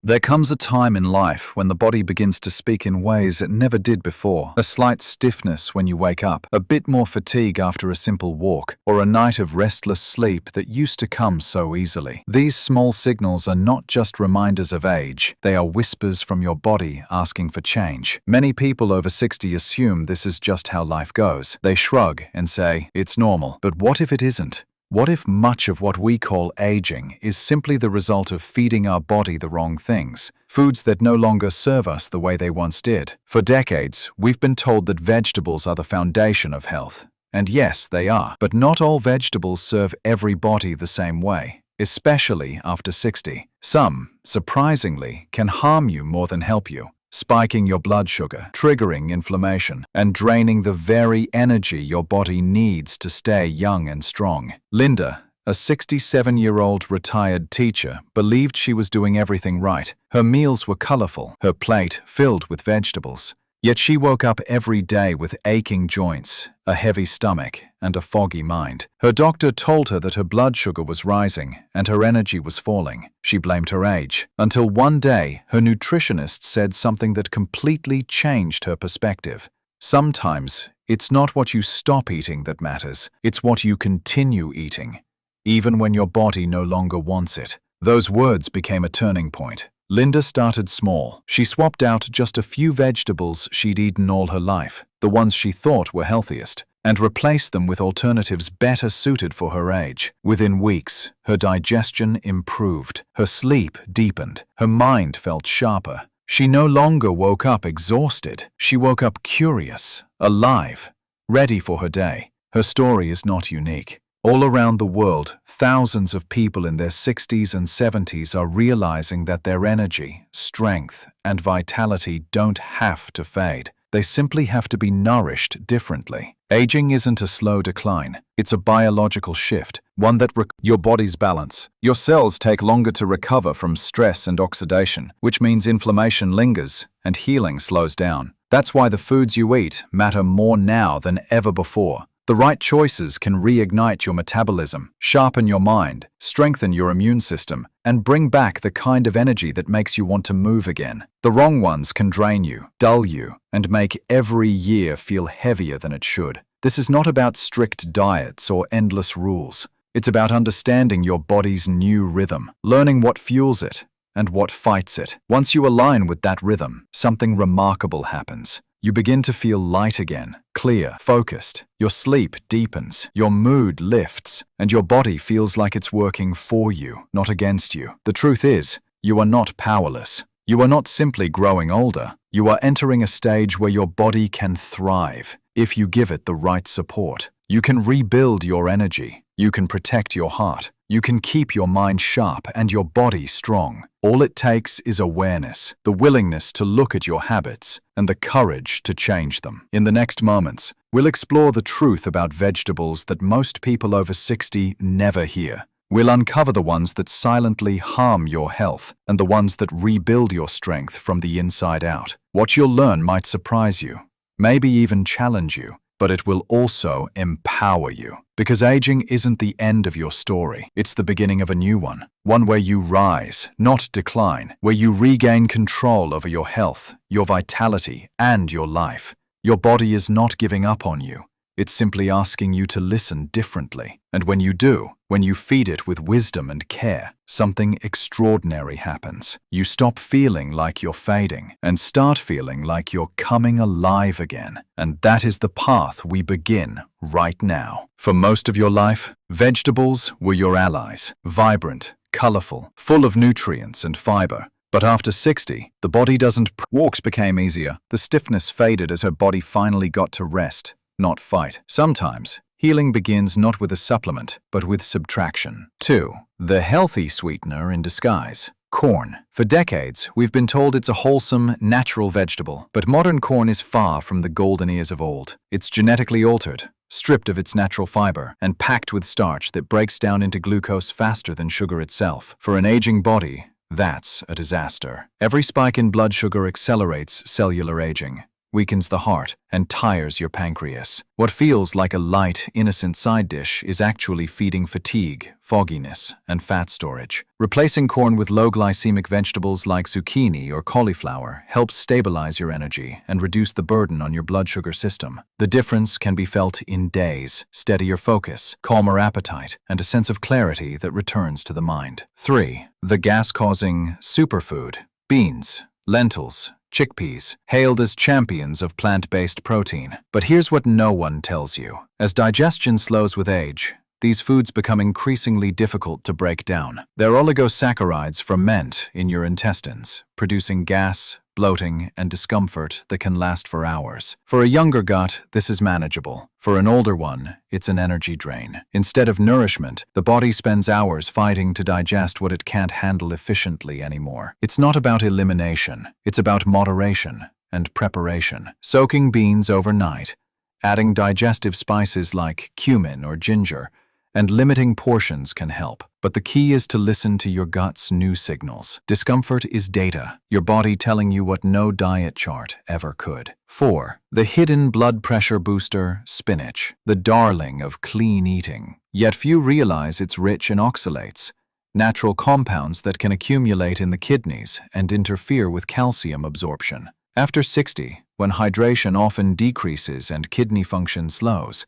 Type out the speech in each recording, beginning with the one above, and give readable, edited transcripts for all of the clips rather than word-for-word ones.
There comes a time in life when the body begins to speak in ways it never did before. A slight stiffness when you wake up, a bit more fatigue after a simple walk, or a night of restless sleep that used to come so easily. These small signals are not just reminders of age, they are whispers from your body asking for change. Many people over 60 assume this is just how life goes. They shrug and say, "It's normal." But what if it isn't? What if much of what we call aging is simply the result of feeding our body the wrong things, foods that no longer serve us the way they once did? For decades, we've been told that vegetables are the foundation of health. And yes, they are. But not all vegetables serve every body the same way, especially after 60. Some, surprisingly, can harm you more than help you, spiking your blood sugar, triggering inflammation, and draining the very energy your body needs to stay young and strong. Linda, a 67-year-old retired teacher, believed she was doing everything right. Her meals were colorful, her plate filled with vegetables. Yet she woke up every day with aching joints, a heavy stomach, and a foggy mind. Her doctor told her that her blood sugar was rising and her energy was falling. She blamed her age, until one day her nutritionist said something that completely changed her perspective. Sometimes it's not what you stop eating that matters, it's what you continue eating, even when your body no longer wants it. Those words became a turning point. Linda started small. She swapped out just a few vegetables she'd eaten all her life, the ones she thought were healthiest, and replaced them with alternatives better suited for her age. Within weeks, her digestion improved, her sleep deepened, her mind felt sharper. She no longer woke up exhausted. She woke up curious, alive, ready for her day. Her story is not unique. All around the world, thousands of people in their 60s and 70s are realizing that their energy, strength, and vitality don't have to fade. They simply have to be nourished differently. Aging isn't a slow decline. It's a biological shift, one that your body's balance. Your cells take longer to recover from stress and oxidation, which means inflammation lingers and healing slows down. That's why the foods you eat matter more now than ever before. The right choices can reignite your metabolism, sharpen your mind, strengthen your immune system, and bring back the kind of energy that makes you want to move again. The wrong ones can drain you, dull you, and make every year feel heavier than it should. This is not about strict diets or endless rules. It's about understanding your body's new rhythm, learning what fuels it and what fights it. Once you align with that rhythm, something remarkable happens. You begin to feel light again, clear, focused. Your sleep deepens, your mood lifts, and your body feels like it's working for you, not against you. The truth is, you are not powerless. You are not simply growing older. You are entering a stage where your body can thrive if you give it the right support. You can rebuild your energy. You can protect your heart. You can keep your mind sharp and your body strong. All it takes is awareness, the willingness to look at your habits, and the courage to change them. In the next moments, we'll explore the truth about vegetables that most people over 60 never hear. We'll uncover the ones that silently harm your health and the ones that rebuild your strength from the inside out. What you'll learn might surprise you, maybe even challenge you, but it will also empower you. Because aging isn't the end of your story, it's the beginning of a new one. One where you rise, not decline, where you regain control over your health, your vitality, and your life. Your body is not giving up on you. It's simply asking you to listen differently. And when you do, when you feed it with wisdom and care, something extraordinary happens. You stop feeling like you're fading and start feeling like you're coming alive again. And that is the path we begin right now. For most of your life, vegetables were your allies, vibrant, colorful, full of nutrients and fiber. But after 60, the body doesn't. Walks became easier. The stiffness faded as her body finally got to rest, not fight. Sometimes, healing begins not with a supplement, but with subtraction. 2. The healthy sweetener in disguise. Corn. For decades, we've been told it's a wholesome, natural vegetable, but modern corn is far from the golden ears of old. It's genetically altered, stripped of its natural fiber, and packed with starch that breaks down into glucose faster than sugar itself. For an aging body, that's a disaster. Every spike in blood sugar accelerates cellular aging. weakens the heart, and tires your pancreas. What feels like a light, innocent side dish is actually feeding fatigue, fogginess, and fat storage. Replacing corn with low-glycemic vegetables like zucchini or cauliflower helps stabilize your energy and reduce the burden on your blood sugar system. The difference can be felt in days, steadier focus, calmer appetite, and a sense of clarity that returns to the mind. 3. The gas-causing superfood. Beans, lentils, chickpeas, hailed as champions of plant-based protein. But here's what no one tells you. As digestion slows with age, these foods become increasingly difficult to break down. Their oligosaccharides ferment in your intestines, producing gas, bloating, and discomfort that can last for hours. For a younger gut, this is manageable. For an older one, it's an energy drain. Instead of nourishment, the body spends hours fighting to digest what it can't handle efficiently anymore. It's not about elimination. It's about moderation and preparation. Soaking beans overnight, adding digestive spices like cumin or ginger, and limiting portions can help. But the key is to listen to your gut's new signals. Discomfort is data, your body telling you what no diet chart ever could. 4. The hidden blood pressure booster, spinach, the darling of clean eating. Yet few realize it's rich in oxalates, natural compounds that can accumulate in the kidneys and interfere with calcium absorption. After 60, when hydration often decreases and kidney function slows,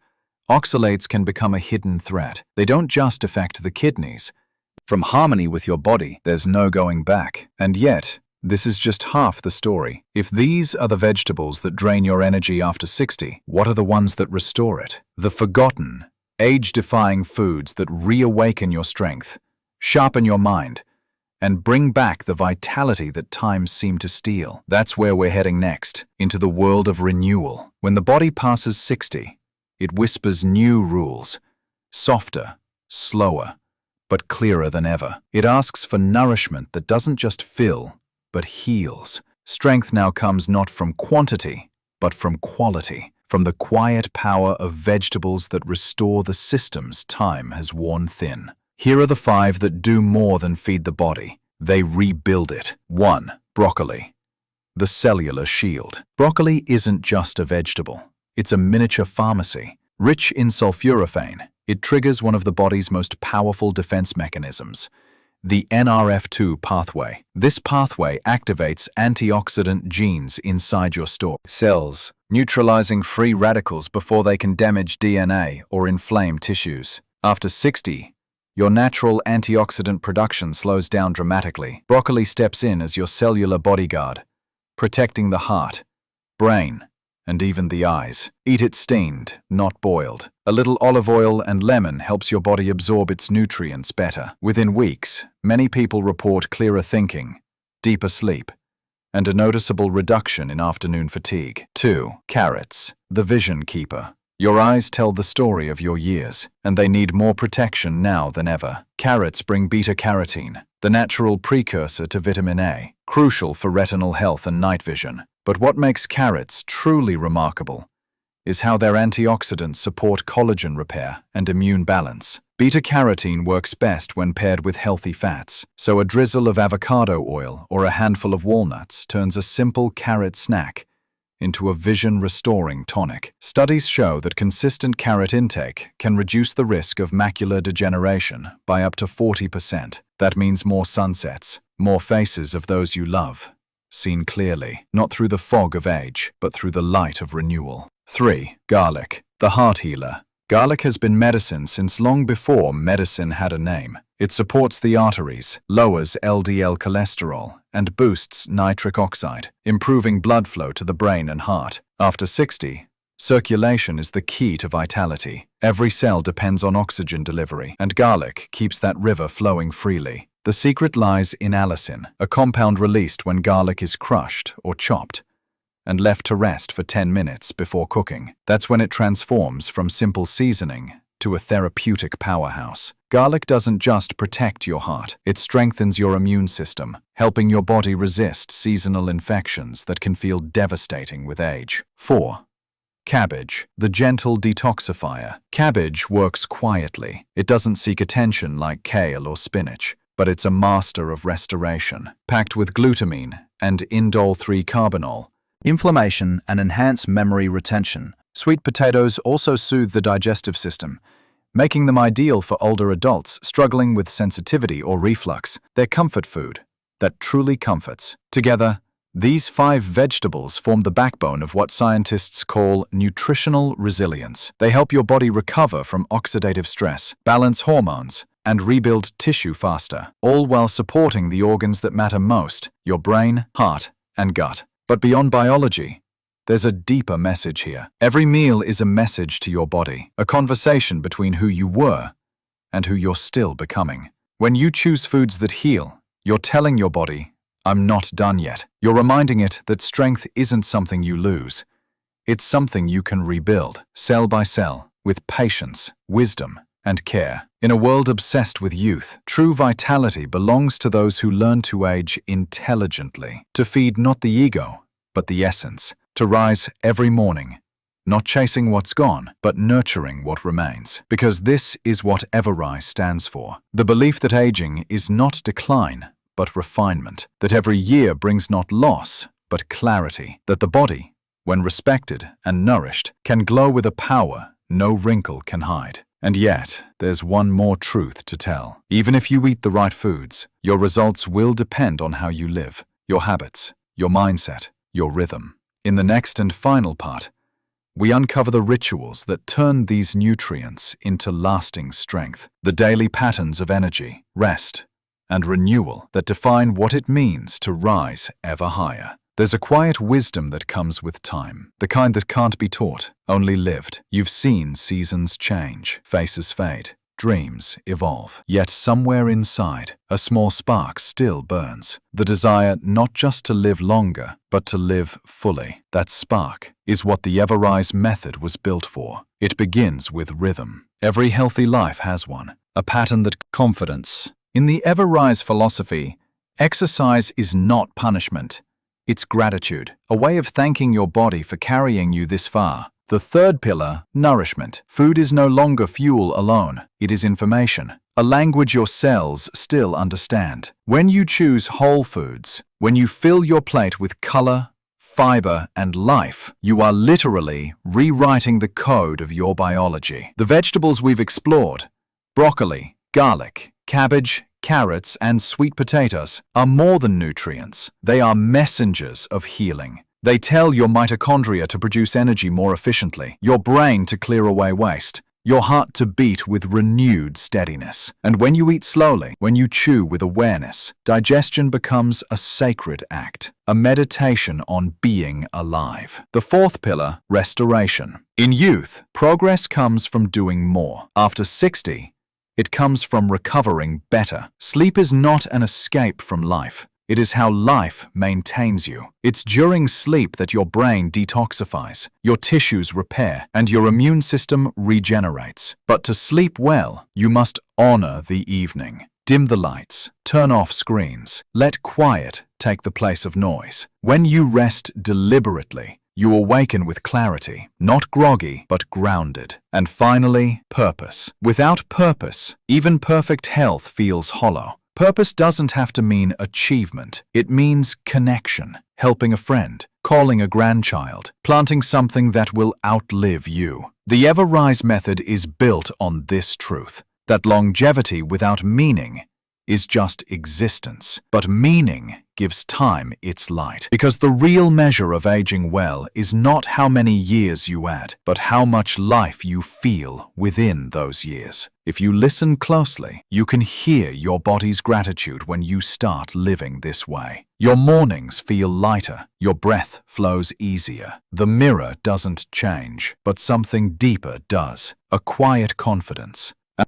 oxalates can become a hidden threat. They don't just affect the kidneys. From harmony with your body, there's no going back. And yet, this is just half the story. If these are the vegetables that drain your energy after 60, what are the ones that restore it? The forgotten, age-defying foods that reawaken your strength, sharpen your mind, and bring back the vitality that time seemed to steal. That's where we're heading next, into the world of renewal. When the body passes 60, it whispers new rules, softer, slower, but clearer than ever. It asks for nourishment that doesn't just fill, but heals. Strength now comes not from quantity, but from quality, from the quiet power of vegetables that restore the systems time has worn thin. Here are the 5 that do more than feed the body. They rebuild it. 1. Broccoli. The cellular shield. Broccoli isn't just a vegetable. It's a miniature pharmacy. Rich in sulforaphane, it triggers one of the body's most powerful defense mechanisms, the NRF2 pathway. This pathway activates antioxidant genes inside your cells, neutralizing free radicals before they can damage DNA or inflame tissues. After 60, your natural antioxidant production slows down dramatically. Broccoli steps in as your cellular bodyguard, protecting the heart, brain, and even the eyes. Eat it steamed, not boiled. A little olive oil and lemon helps your body absorb its nutrients better. Within weeks, many people report clearer thinking, deeper sleep, and a noticeable reduction in afternoon fatigue. 2. Carrots, the vision keeper. Your eyes tell the story of your years, and they need more protection now than ever. Carrots bring beta-carotene, the natural precursor to vitamin A, crucial for retinal health and night vision. But what makes carrots truly remarkable is how their antioxidants support collagen repair and immune balance. Beta-carotene works best when paired with healthy fats, so a drizzle of avocado oil or a handful of walnuts turns a simple carrot snack into a vision-restoring tonic. Studies show that consistent carrot intake can reduce the risk of macular degeneration by up to 40%. That means more sunsets, more faces of those you love, seen clearly, not through the fog of age, but through the light of renewal. 3. Garlic, the heart healer. Garlic has been medicine since long before medicine had a name. It supports the arteries, lowers LDL cholesterol, and boosts nitric oxide, improving blood flow to the brain and heart. After 60, circulation is the key to vitality. Every cell depends on oxygen delivery, and garlic keeps that river flowing freely. The secret lies in allicin, a compound released when garlic is crushed or chopped and left to rest for 10 minutes before cooking. That's when it transforms from simple seasoning to a therapeutic powerhouse. Garlic doesn't just protect your heart, it strengthens your immune system, helping your body resist seasonal infections that can feel devastating with age. 4. Cabbage, the gentle detoxifier. Cabbage works quietly. It doesn't seek attention like kale or spinach, but it's a master of restoration. Packed with glutamine and indole 3-carbinol, inflammation, and enhance memory retention. Sweet potatoes also soothe the digestive system, making them ideal for older adults struggling with sensitivity or reflux. They're comfort food that truly comforts. Together, these 5 vegetables form the backbone of what scientists call nutritional resilience. They help your body recover from oxidative stress, balance hormones, and rebuild tissue faster, all while supporting the organs that matter most: your brain, heart, and gut. But beyond biology, there's a deeper message here. Every meal is a message to your body, a conversation between who you were and who you're still becoming. When you choose foods that heal, you're telling your body, "I'm not done yet." You're reminding it that strength isn't something you lose. It's something you can rebuild, cell by cell, with patience, wisdom, and care. In a world obsessed with youth, true vitality belongs to those who learn to age intelligently, to feed not the ego, but the essence, to rise every morning, not chasing what's gone, but nurturing what remains. Because this is what Everrise stands for. The belief that aging is not decline, but refinement. That every year brings not loss, but clarity. That the body, when respected and nourished, can glow with a power no wrinkle can hide. And yet, there's one more truth to tell. Even if you eat the right foods, your results will depend on how you live, your habits, your mindset, your rhythm. In the next and final part, we uncover the rituals that turn these nutrients into lasting strength, the daily patterns of energy, rest, and renewal that define what it means to rise ever higher. There's a quiet wisdom that comes with time, the kind that can't be taught, only lived. You've seen seasons change, faces fade, dreams evolve. Yet somewhere inside, a small spark still burns. The desire not just to live longer, but to live fully. That spark is what the Everrise method was built for. It begins with rhythm. Every healthy life has one, a pattern that confidence. In the Everrise philosophy, exercise is not punishment. It's gratitude, a way of thanking your body for carrying you this far. The third pillar, nourishment. Food is no longer fuel alone. It is information, a language your cells still understand. When you choose whole foods, when you fill your plate with color, fiber, and life, you are literally rewriting the code of your biology. The vegetables we've explored, broccoli, garlic, cabbage, carrots, and sweet potatoes, are more than nutrients. They are messengers of healing. They tell your mitochondria to produce energy more efficiently, your brain to clear away waste, your heart to beat with renewed steadiness. And when you eat slowly, when you chew with awareness, digestion becomes a sacred act, a meditation on being alive. The fourth pillar, restoration. In youth, progress comes from doing more. After 60, it comes from recovering better. Sleep is not an escape from life. It is how life maintains you. It's during sleep that your brain detoxifies, your tissues repair, and your immune system regenerates. But to sleep well, you must honor the evening. Dim the lights, turn off screens, let quiet take the place of noise. When you rest deliberately, you awaken with clarity, not groggy, but grounded. And finally, purpose. Without purpose, even perfect health feels hollow. Purpose doesn't have to mean achievement. It means connection, helping a friend, calling a grandchild, planting something that will outlive you. The Everrise method is built on this truth, that longevity without meaning is just existence. But meaning gives time its light. Because the real measure of aging well is not how many years you add, but how much life you feel within those years. If you listen closely, you can hear your body's gratitude when you start living this way. Your mornings feel lighter, your breath flows easier. The mirror doesn't change, but something deeper does. A quiet confidence,